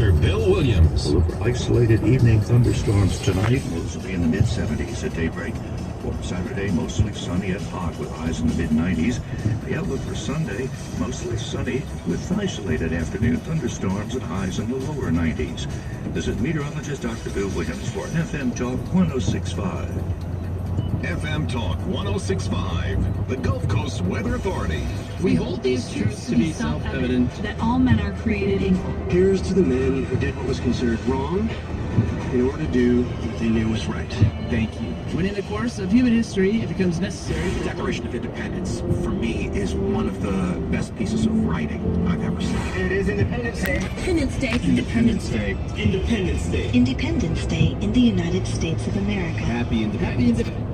Dr. Bill Williams. We'll look for isolated evening thunderstorms tonight. Lows will be in the mid-70s at daybreak. For Saturday, mostly sunny and hot with highs in the mid-90s. The outlook for Sunday, mostly sunny with isolated afternoon thunderstorms and highs in the lower 90s. This is meteorologist Dr. Bill Williams for FM Talk 1065. FM Talk 1065, the Gulf Coast Weather Authority. We hold these truths to be self-evident, that all men are created equal. Here's to the men who did what was considered wrong in order to do what they knew was right. Thank you. When in the course of human history, it becomes necessary. The Declaration of Independence, for me, is one of the best pieces of writing I've ever seen. It is Independence Day. Independence Day. Independence Day. Independence Day. Independence Day in the United States of America. Happy Independence Day.